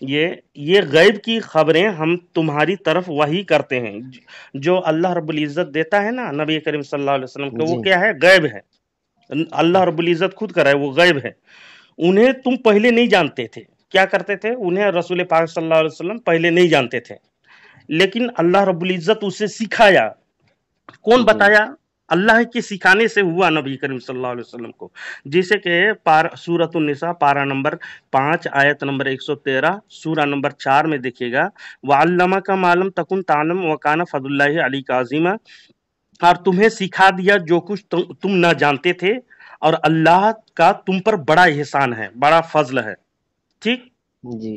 یہ غیب کی خبریں ہم تمہاری طرف وحی کرتے ہیں، جو اللہ رب العزت دیتا ہے نا نبی کریم صلی اللہ علیہ وسلم کو، وہ جی کیا ہے؟ غیب ہے۔ اللہ رب العزت خود کر رہا ہے، وہ غیب ہے۔ انہیں تم پہلے نہیں جانتے تھے۔ کیا کرتے تھے؟ انہیں رسول پاک صلی اللہ علیہ وسلم پہلے نہیں جانتے تھے، لیکن اللہ رب العزت اسے سکھایا۔ کون جی بتایا؟ اللہ کے سکھانے سے ہوا نبی کریم صلی اللہ علیہ وسلم کو۔ جیسے کہ سورۃ النساء پارہ نمبر 5 آیت نمبر 113، سورہ نمبر 4 میں دیکھیے گا، وَعَلَّمَكَ مَا لَمْ تَكُنْ تَعْلَمُ وَكَانَ فَضْلُ اللَّهِ عَلَيْكَ عَظِيمًا، اور تمہیں سکھا دیا جو کچھ تم نہ جانتے تھے، اور اللہ کا تم پر بڑا احسان ہے، بڑا فضل ہے۔ ٹھیک؟ جی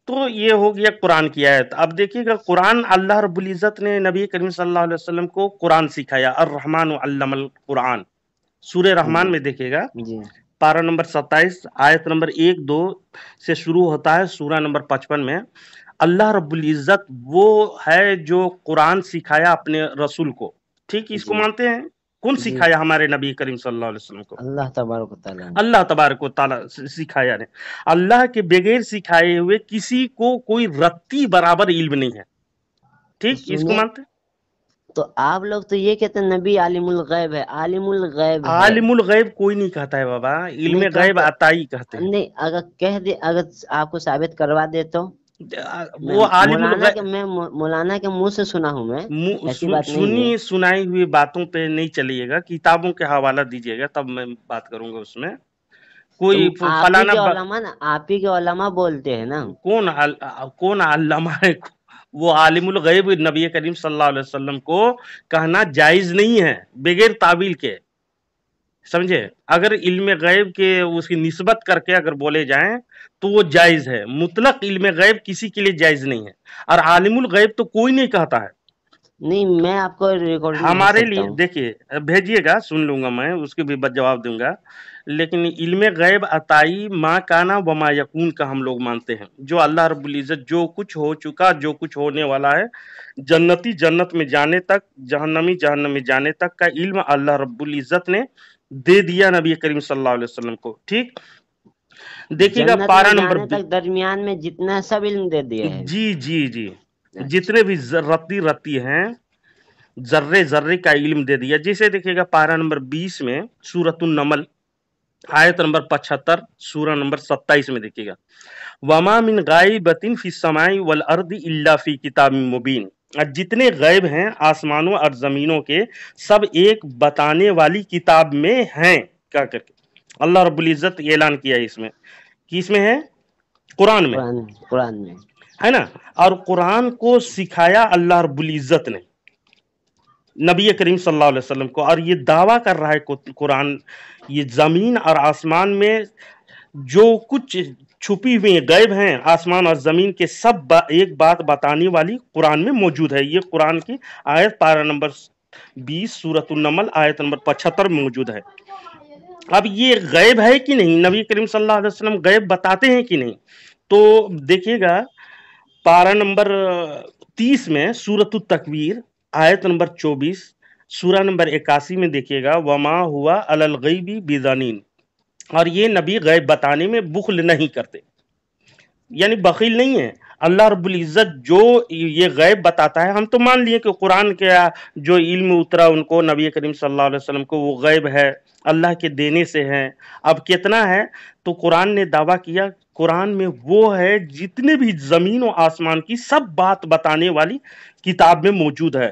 تو یہ ہو گیا قرآن کی آیت۔ اب دیکھیے گا قرآن، اللہ رب العزت نے نبی کریم صلی اللہ علیہ وسلم کو قرآن سکھایا، الرحمن علم القرآن۔ سورہ رحمان جی میں دیکھیے گا، جی پارہ نمبر 27 آیت نمبر 1-2 سے شروع ہوتا ہے، سورہ نمبر 55 میں۔ اللہ رب العزت وہ ہے جو قرآن سکھایا اپنے رسول کو۔ ٹھیک، اس کو جی مانتے ہیں؟ کون جی سکھایا ہمارے نبی کریم صلی اللہ علیہ وسلم کو؟ اللہ تبارک و تعالیٰ نے۔ اللہ تبارک و تعالیٰ سکھایا نے۔ اللہ کے بغیر سکھائے ہوئے کسی کو کوئی رتی برابر علم نہیں ہے۔ تو ٹھیک، اس کو سنیں، مانتے ہیں؟ تو آپ لوگ تو یہ کہتے ہیں نبی عالم الغیب ہے، عالم الغیب ہے۔ عالم الغیب کوئی نہیں کہتا ہے بابا، علم نہیں غیب کہتے، عطائی کہتے ہیں۔ نہیں اگر کہہ دے، اگر آپ کو ثابت کروا دے تو وہ عالم مولانا کے، الغیب، میں مولانا کے منہ سے سنا ہوں، میں ایسی بات نہیں ہے۔ سنی سنائی ہوئی باتوں پہ نہیں چلیے گا، کتابوں کے حوالہ دیجیے گا، تب میں بات کروں گا اس میں۔ تو کوئی آپ ہی فلانا کے علماء نا، آپ ہی کے علماء بولتے ہیں نا۔ کون علامہ ہے؟ وہ عالم الغیب نبی کریم صلی اللہ علیہ وسلم کو کہنا جائز نہیں ہے بغیر تعویل کے، سمجھے؟ اگر علم غیب کے اس کی نسبت کر کے اگر بولے جائیں تو وہ جائز ہے، مطلق علم غیب کسی کے لیے جائز نہیں ہے، اور عالم الغیب تو کوئی نہیں کہتا ہے۔ نہیں، میں آپ کو ریکارڈنگ بھیج ہمارے سکتا لیے ہوں۔ دیکھیے، بھیجیے گا، سن لوں گا میں، اس کے بھی جواب دوں گا، لیکن علم غیب عطائی ما کانا وما یکون کا ہم لوگ مانتے ہیں، جو اللہ رب العزت جو کچھ ہو چکا، جو کچھ ہونے والا ہے، جنتی جنت میں جانے تک، جہنمی جہنم میں جانے تک کا علم اللہ رب العزت نے دے دیا نبی کریم صلی اللہ علیہ وسلم کو۔ ٹھیک، دیکھیے گا جنت پارہ میں نمبر جانے تک درمیان میں جتنا سب علم دے دیا ہے۔ جی جی جی، جتنے بھی رتی ہیں، ذرے ذرے کا علم دے دیا۔ جیسے دیکھیے گا پارہ نمبر 20 میں، سورۃ النمل آیت نمبر 75، سورہ نمبر 27 میں دیکھیے گا، وما من غائبۃ فی السماء والارض الا فی کتاب مبین، جتنے غیب ہیں آسمانوں اور زمینوں کے، سب ایک بتانے والی کتاب میں ہیں۔ کیا کر کے اللہ رب العزت اعلان کیا ہے اس میں، کس میں ہے؟ قرآن میں، قرآن میں ہے نا؟ اور قرآن کو سکھایا اللہ رب العزت نے نبی کریم صلی اللہ علیہ وسلم کو، اور یہ دعویٰ کر رہا ہے قرآن، یہ زمین اور آسمان میں جو کچھ چھپی ہوئی غیب ہیں، آسمان اور زمین کے سب ایک بات بتانے والی قرآن میں موجود ہے۔ یہ قرآن کی آیت پارہ نمبر 20 سورۃ النمل آیت نمبر 75 میں موجود ہے۔ اب یہ غیب ہے کہ نہیں؟ نبی کریم صلی اللہ علیہ وسلم غیب بتاتے ہیں کہ نہیں؟ تو دیکھیے گا پارہ نمبر 30 میں سورۃ التکویر آیت نمبر 24، سورہ نمبر 81 میں دیکھیے گا، وما ہوا علی الغیب بضنین، اور یہ نبی غیب بتانے میں بخل نہیں کرتے، یعنی بخیل نہیں ہے۔ اللہ رب العزت جو یہ غیب بتاتا ہے، ہم تو مان لیے کہ قرآن کے جو علم اترا ان کو، نبی کریم صلی اللہ علیہ وسلم کو، وہ غیب ہے، اللہ کے دینے سے ہے۔ اب کتنا ہے؟ تو قرآن نے دعویٰ کیا، قرآن میں وہ ہے جتنے بھی زمین و آسمان کی سب بات بتانے والی کتاب میں موجود ہے۔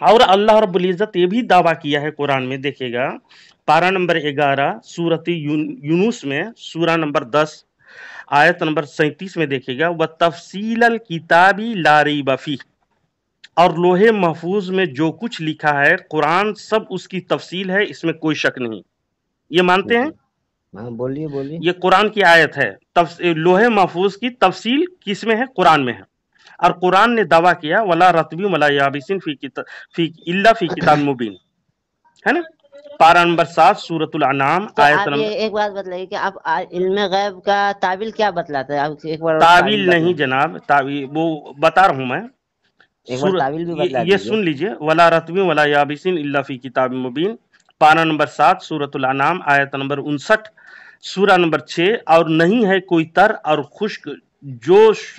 اور اللہ رب العزت یہ بھی دعویٰ کیا ہے قرآن میں، دیکھیے گا پارہ نمبر 11 سورۃ یونس میں، سورہ نمبر 10 آیت نمبر 37 میں دیکھیے گا، وَتَفْصِيلَ الْكِتَابِ لَا رَيْبَ فِيهِ، اور لوح محفوظ میں جو کچھ لکھا ہے قرآن، سب اس کی تفصیل ہے، اس میں کوئی شک نہیں۔ یہ مانتے ہیں؟ ہاں بولیے بولیے۔ یہ قرآن کی آیت ہے، لوح محفوظ کی تفصیل کس میں ہے؟ قرآن میں ہے۔ اور قرآن نے دعویٰ کیا، وَلَا رَطْبٍ وَلَا يَابِسٍ إِلَّا فِي كِتَابٍ مُبِينٍ، ہے نا؟ پارہ نمبر 7 سورۃ الانعام تو آیت آپ نمبر، ایک بات بتلائیے کہ آپ علم غیب کا تعبیل کیا بتلاتا ہے؟ آپ ایک بار تعویل نہیں جناب، تعویل وہ بتا رہا ہوں میں، ایک بار تعویل بھی بتلا یہ دیجیے۔ سن لیجئے، وَلَا رَطْبٍ وَلَا يَابِسٍ إِلَّا فِي كِتَابٍ مُبِينٍ، پارہ نمبر 7 سورۃ الانعام آیت نمبر 59، سورہ نمبر 6، اور نہیں ہے کوئی تر اور خشک جو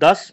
10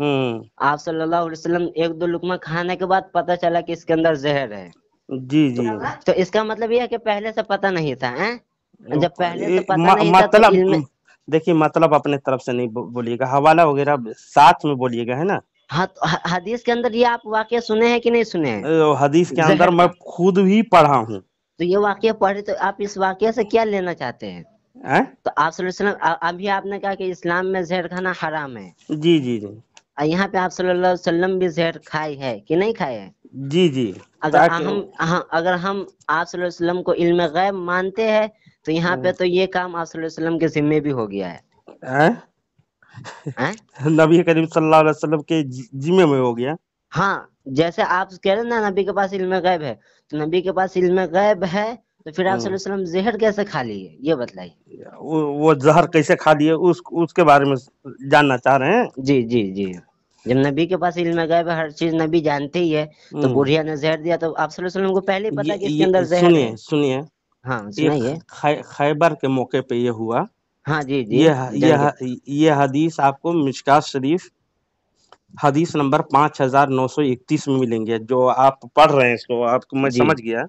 آپ صلی اللہ علیہ وسلم ایک دو لقمہ کھانے کے بعد پتہ چلا کہ اس کے اندر زہر ہے. جی جی. تو اس کا مطلب یہ ہے کہ پہلے سے پتہ نہیں تھا. جب پہلے سے پتہ نہیں تھا تو مطلب علم. دیکھیے مطلب اپنے طرف سے نہیں بولیے گا، حوالہ وغیرہ ساتھ میں بولیے گا، ہے نا. ہاں حدیث کے اندر یہ آپ واقعہ سنے ہیں کہ نہیں سنے ہیں؟ حدیث کے اندر میں خود بھی پڑھا ہوں. تو یہ واقعہ پڑھے تو آپ اس واقعہ سے کیا لینا چاہتے ہیں؟ تو آپ صلی اللہ علیہ وسلم ابھی آپ نے کہا کہ اسلام میں زہر کھانا حرام ہے. جی جی جی. یہاں پہ آپ صلی اللہ علیہ وسلم بھی زہر کھائی ہے کہ نہیں کھائے ہے؟ جی جی. اگر ہم آپ صلی اللہ علیہ وسلم کو علم غیب مانتے ہیں تو یہاں پہ تو یہ کام آپ صلی اللہ علیہ وسلم کے ذمے بھی ہو گیا ہے. نبی کریم صلی اللہ علیہ وسلم کے ذمے میں ہو گیا. ہاں جیسے آپ کہہ رہے ہیں نا نبی کے پاس علم غیب ہے، تو نبی کے پاس علم غیب ہے تو پھر آپ صلی اللہ علیہ وسلم زہر کیسے کھا لیے یہ بتلائیے. وہ زہر کیسے کھا لیے اس کے بارے میں جاننا چاہ رہے ہیں. جی جی جی. جب نبی کے پاس علم غیب ہے، ہر چیز نبی جانتے ہی ہے، تو بڑھیا نے زہر دیا تو آپ صلی اللہ علیہ وسلم کو پہلے ہی پتا کہ اس کے اندر زہر ہے. سنیے ہاں سنائیے. خیبر کے موقع پہ یہ ہوا. ہاں جی جی. یہ حدیث آپ کو مشکات شریف حدیث نمبر 5931 میں ملیں گے. جو آپ پڑھ رہے ہیں اس کو آپ کو میں سمجھ گیا.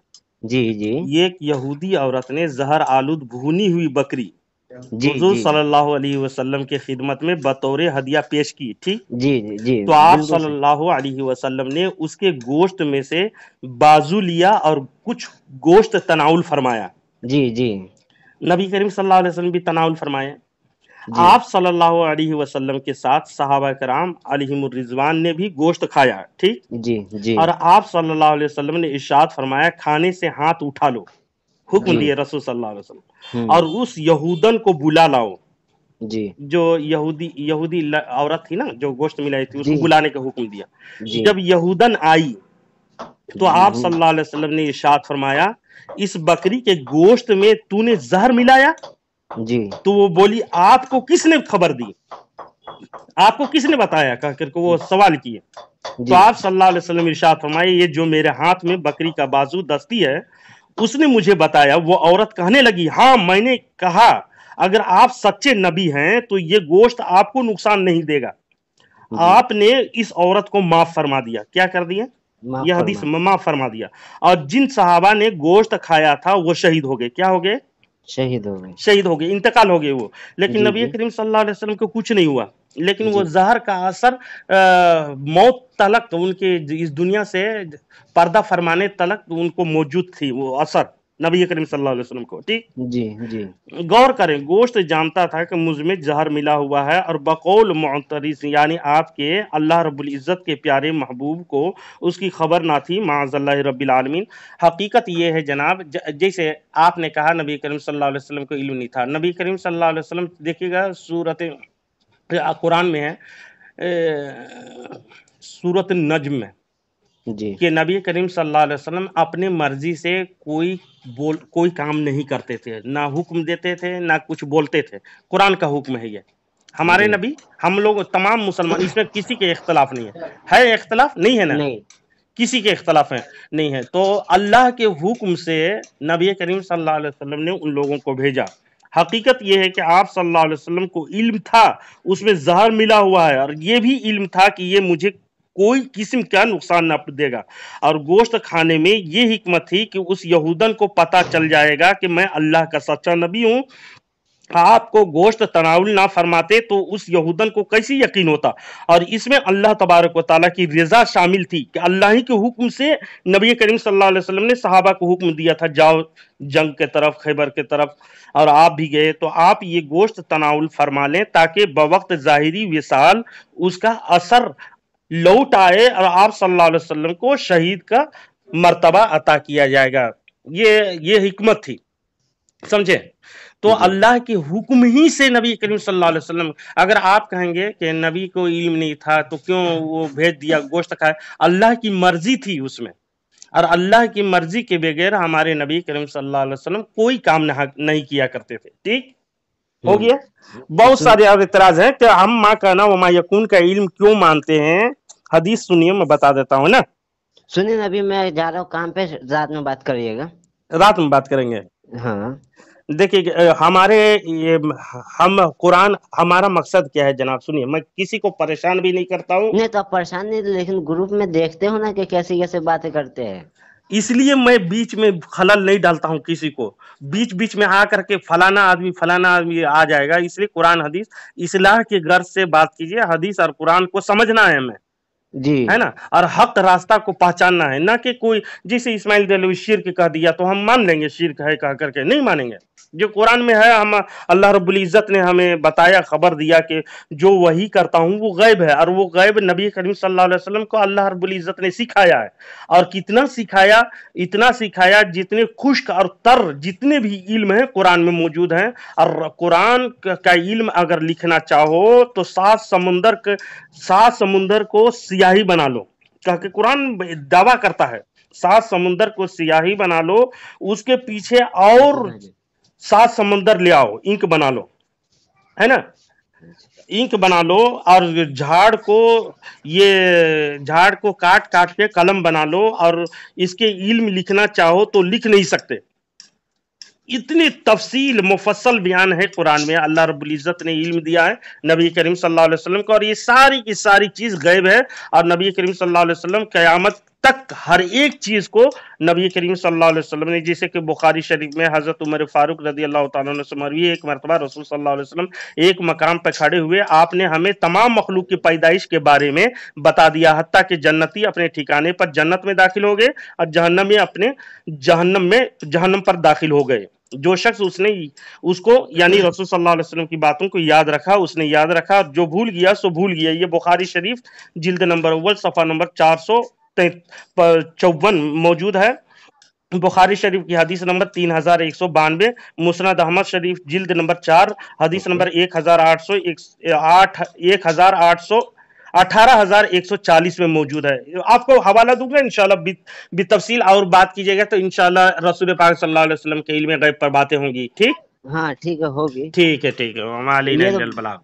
جی جی. ایک یہودی عورت نے زہر آلود بھونی ہوئی بکری حضور صلی اللہ علیہ وسلم کے خدمت میں بطور ہدیہ پیش کی. ٹھیک. جی جی. تو آپ صلی اللہ علیہ وسلم نے اس کے گوشت میں سے بازو لیا اور کچھ گوشت تناول فرمایا. جی جی. نبی کریم صلی اللہ علیہ وسلم بھی تناول فرمائے. آپ صلی اللہ علیہ وسلم کے ساتھ صحابہ کرام علیہم الرضوان نے بھی گوشت کھایا. ٹھیک. جی جی. اور آپ صلی اللہ علیہ وسلم نے ارشاد فرمایا کھانے سے ہاتھ اٹھا لو. حکم دیے رسول صلی اللہ علیہ وسلم. اور اس یہودن کو بلا لاؤ. جی. جو یہودی عورت تھی نا جو گوشت ملائی تھی اس کو بلانے کا حکم دیا. جب یہودن آئی تو آپ صلی اللہ علیہ وسلم نے ارشاد فرمایا اس بکری کے گوشت میں تو نے زہر ملایا. جی. تو وہ بولی آپ کو کس نے خبر دی، آپ کو کس نے بتایا کہہ کر کے وہ سوال کیے. تو آپ صلی اللہ علیہ وسلم ارشاد فرمائے یہ جو میرے ہاتھ میں بکری کا بازو دستی ہے اس نے مجھے بتایا. وہ عورت کہنے لگی ہاں میں نے کہا اگر آپ سچے نبی ہیں تو یہ گوشت آپ کو نقصان نہیں دے گا. آپ نے اس عورت کو معاف فرما دیا. کیا کر دیا؟ یہ حدیث معاف فرما دیا. اور جن صحابہ نے گوشت کھایا تھا وہ شہید ہو گئے. کیا ہو گئے؟ شہید ہو گئے، انتقال ہو گئے وہ. لیکن نبی کریم صلی اللہ علیہ وسلم کو کچھ نہیں ہوا. لیکن وہ زہر کا اثر موت تلک ان کے اس دنیا سے پردہ فرمانے تلک ان کو موجود تھی وہ اثر نبی کریم صلی اللہ علیہ وسلم کو. ٹھیک. جی جی. غور کریں گوشت جانتا تھا کہ مجھ میں زہر ملا ہوا ہے اور بقول معترض یعنی آپ کے اللہ رب العزت کے پیارے محبوب کو اس کی خبر نہ تھی معاذ اللہ رب العالمین. حقیقت یہ ہے جناب جیسے آپ نے کہا نبی کریم صلی اللہ علیہ وسلم کو علم نہیں تھا. نبی کریم صلی اللہ علیہ وسلم دیکھیے گا سورت قرآن میں ہے سورت النجم میں کہ نبی کریم صلی اللہ علیہ وسلم اپنے مرضی سے کوئی کام نہیں کرتے تھے، نہ حکم دیتے تھے نہ کچھ بولتے تھے. قرآن کا حکم ہے یہ. ہمارے نبی ہم لوگ تمام مسلمان اس میں کسی کے اختلاف نہیں ہے اختلاف نہیں ہے نا کسی کے اختلاف نہیں ہے. تو اللہ کے حکم سے نبی کریم صلی اللہ علیہ وسلم نے ان لوگوں کو بھیجا. حقیقت یہ ہے کہ آپ صلی اللہ علیہ وسلم کو علم تھا اس میں زہر ملا ہوا ہے اور یہ بھی علم تھا کہ یہ مجھے کوئی قسم کا نقصان نہ دے گا. اور گوشت کھانے میں یہ حکمت تھی کہ اس یہودن کو پتہ چل جائے گا کہ میں اللہ کا سچا نبی ہوں. آپ کو گوشت تناول نہ فرماتے تو اس یہودن کو کیسے یقین ہوتا. اور اس میں اللہ تبارک و تعالیٰ کی رضا شامل تھی کہ اللہ ہی کے حکم سے نبی کریم صلی اللہ علیہ وسلم نے صحابہ کو حکم دیا تھا جاؤ جنگ کے طرف خیبر کے طرف اور آپ بھی گئے تو آپ یہ گوشت تناول فرما لیں تاکہ بوقت ظاہری وصال اس کا اثر لوٹ آئے اور آپ صلی اللہ علیہ وسلم کو شہید کا مرتبہ عطا کیا جائے گا. یہ حکمت تھی. سمجھے؟ تو اللہ کے حکم ہی سے نبی کریم صلی اللہ علیہ وسلم اگر آپ کہیں گے کہ نبی کو علم نہیں تھا تو کیوں وہ بھیج دیا گوشت کھایا، اللہ کی مرضی تھی اس میں. اور اللہ کی مرضی کے بغیر ہمارے نبی کریم صلی اللہ علیہ وسلم کوئی کام نہیں کیا کرتے تھے. ٹھیک ہو گیا. بہت سارے اور اعتراض ہیں کہ ہم ما کانا و ما یکون کا علم کیوں مانتے ہیں. حدیث سنیے میں بتا دیتا ہوں نا. سنیے ابھی میں جا رہا ہوں کام پہ، رات میں بات کریے گا. رات میں بات کریں گے. ہاں دیکھیے ہم قرآن ہمارا مقصد کیا ہے جناب؟ سنیے، میں کسی کو پریشان بھی نہیں کرتا ہوں. نہیں تو آپ پریشان نہیں، لیکن گروپ میں دیکھتے ہو نا کہ کیسی کیسے باتیں کرتے ہیں. اس لیے میں بیچ میں خلل نہیں ڈالتا ہوں کسی کو. بیچ میں آ کر کے فلانا آدمی آ جائے گا. اس لیے قرآن حدیث اصلاح کے غرض سے بات کیجیے. حدیث اور قرآن کو سمجھنا ہے ہمیں، جی ہے نا، اور حق راستہ کو پہچاننا ہے. نہ کہ کوئی جسے اسماعیل دہلوی شرک کہہ دیا تو ہم مان لیں گے شرک ہے کہہ کر کے. نہیں مانیں گے. جو قرآن میں ہے، ہم اللہ رب العزت نے ہمیں بتایا، خبر دیا کہ جو وہی کرتا ہوں وہ غیب ہے، اور وہ غیب نبی کریم صلی اللہ علیہ وسلم کو اللہ رب العزت نے سکھایا ہے. اور کتنا سکھایا؟ اتنا سکھایا جتنے خشک اور تر جتنے بھی علم ہیں قرآن میں موجود ہیں. اور قرآن کا علم اگر لکھنا چاہو تو 7 سمندر کو سیاہی بنا لو. کہ قرآن دعویٰ کرتا ہے 7 سمندر کو سیاہی بنا لو، اس کے پیچھے اور 7 سمندر لے آؤ، انک بنا لو، ہے نا، انک بنا لو. اور جھاڑ کو کاٹ کے قلم بنا لو، اور اس کے علم لکھنا چاہو تو لکھ نہیں سکتے. اتنی تفصیل مفصل بیان ہے قرآن میں. اللہ رب العزت نے علم دیا ہے نبی کریم صلی اللہ علیہ وسلم کو، اور یہ ساری کی ساری چیز غیب ہے. اور نبی کریم صلی اللہ علیہ وسلم قیامت تک ہر ایک چیز کو نبی کریم صلی اللہ علیہ وسلم نے، جیسے کہ بخاری شریف میں حضرت عمر فاروق رضی اللہ تعالیٰ عنہ سے مروی ہے، ایک مرتبہ رسول صلی اللہ علیہ وسلم ایک مقام پہ کھڑے ہوئے، آپ نے ہمیں تمام مخلوق کی پیدائش کے بارے میں بتا دیا، حتیٰ کہ جنتی اپنے ٹھکانے پر جنت میں داخل ہو گئے اور جہنمی اپنے جہنم پر داخل ہو گئے. جو شخص اس کو یعنی رسول صلی اللہ علیہ وسلم کی باتوں کو یاد رکھا، اس نے یاد رکھا. جو بھول گیا سو بھول گیا. یہ بخاری شریف جلد نمبر 1 صفحہ نمبر 454 موجود ہے. بخاری شریف کی حدیث نمبر 3192. مسند احمد شریف جلد نمبر 4 حدیث نمبر 18140 میں موجود ہے. آپ کو حوالہ دوں گا انشاءاللہ، بتفصیل اور بات کیجئے گا تو انشاءاللہ رسول پاک صلی اللہ علیہ وسلم کے علم غیب پر باتیں ہوں گی. ٹھیک؟ ہاں ٹھیک ہے، ہوگی. ٹھیک ہے. وما علینا الا البلاغ.